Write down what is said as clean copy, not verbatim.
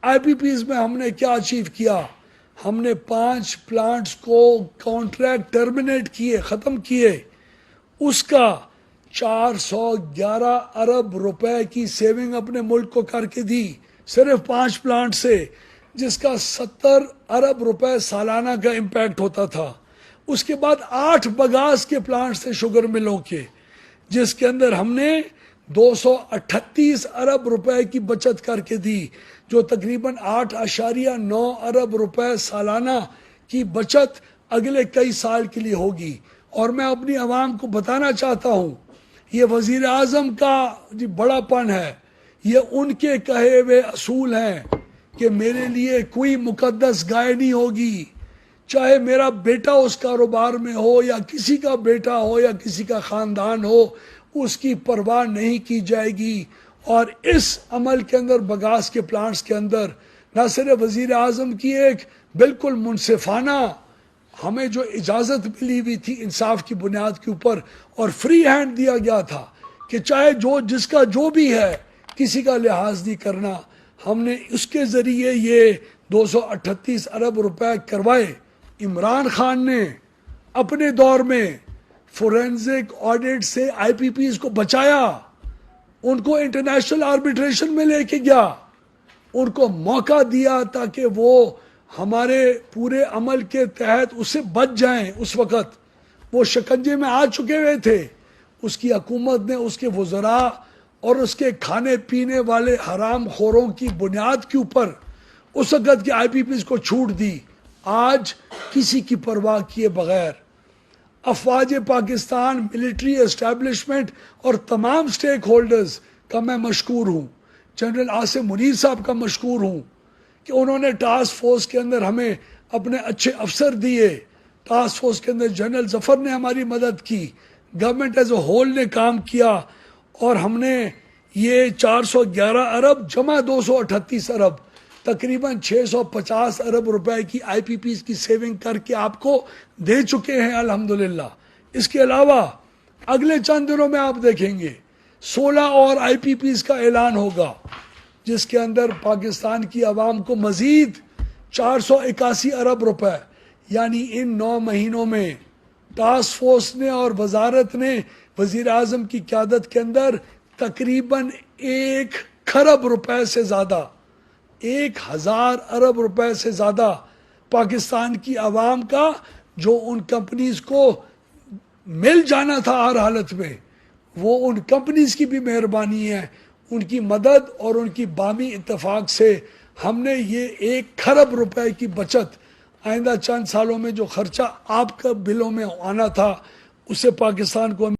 P Ps میں ہم نے کیا اچیو کیا؟ ہم نے 5 پلانٹس کو کانٹریکٹ ٹرمینیٹ کیے، ختم کیے، اس کا 411 ارب روپے کی سیونگ اپنے ملک کو کر کے دی، صرف 5 پلانٹ سے، جس کا 70 ارب روپے سالانہ کا امپیکٹ ہوتا تھا۔ اس کے بعد 8 بگاس کے پلانٹ تھے شوگر ملوں کے، جس کے اندر ہم نے 238 ارب روپے کی بچت کر کے دی، جو تقریباً 8.9 ارب روپے سالانہ کی بچت اگلے کئی سال کے لیے ہوگی۔ اور میں اپنی عوام کو بتانا چاہتا ہوں، یہ وزیر اعظم کا بڑا پن ہے، یہ ان کے کہے ہوئے اصول ہیں کہ میرے لیے کوئی مقدس گائے نہیں ہوگی، چاہے میرا بیٹا اس کاروبار میں ہو یا کسی کا بیٹا ہو یا کسی کا خاندان ہو، اس کی پرواہ نہیں کی جائے گی۔ اور اس عمل کے اندر، بگاس کے پلانٹس کے اندر، نہ صرف وزیر اعظم کی ایک بالکل منصفانہ ہمیں جو اجازت ملی ہوئی تھی انصاف کی بنیاد کے اوپر، اور فری ہینڈ دیا گیا تھا کہ چاہے جس کا جو بھی ہے، کسی کا لحاظ نہیں کرنا، ہم نے اس کے ذریعے یہ 238 ارب روپے کروائے۔ عمران خان نے اپنے دور میں فورینزک آڈٹ سے آئی پی پیز کو بچایا، ان کو انٹرنیشنل آربیٹریشن میں لے کے گیا، ان کو موقع دیا تاکہ وہ ہمارے پورے عمل کے تحت اس سے بچ جائیں۔ اس وقت وہ شکنجے میں آ چکے ہوئے تھے، اس کی حکومت نے اس کے وزراء اور اس کے کھانے پینے والے حرام خوروں کی بنیاد کے اوپر اس وقت کے آئی پی پیز کو چھوٹ دی۔ آج کسی کی پرواہ کیے بغیر افواج پاکستان، ملٹری اسٹیبلشمنٹ اور تمام سٹیک ہولڈرز کا میں مشکور ہوں، جنرل عاصم منیر صاحب کا مشکور ہوں کہ انہوں نے ٹاسک فورس کے اندر ہمیں اپنے اچھے افسر دیے، ٹاسک فورس کے اندر جنرل ظفر نے ہماری مدد کی، گورنمنٹ ایز اے ہول نے کام کیا، اور ہم نے یہ 411 ارب جمع 238 ارب، تقریباً 650 ارب روپے کی آئی پی پیز کی سیونگ کر کے آپ کو دے چکے ہیں الحمدللہ۔ اس کے علاوہ اگلے چند دنوں میں آپ دیکھیں گے 16 اور آئی پی پیز کا اعلان ہوگا، جس کے اندر پاکستان کی عوام کو مزید 481 ارب روپے، یعنی ان 9 مہینوں میں ٹاسک فورس نے اور وزارت نے وزیر اعظم کی قیادت کے اندر تقریباً 1 کھرب روپے سے زیادہ، 1000 ارب روپے سے زیادہ پاکستان کی عوام کا، جو ان کمپنیز کو مل جانا تھا ہر حالت میں، وہ ان کمپنیز کی بھی مہربانی ہے، ان کی مدد اور ان کی باہمی اتفاق سے ہم نے یہ 1 کھرب روپے کی بچت آئندہ چند سالوں میں جو خرچہ آپ کا بلوں میں آنا تھا، اسے پاکستان کو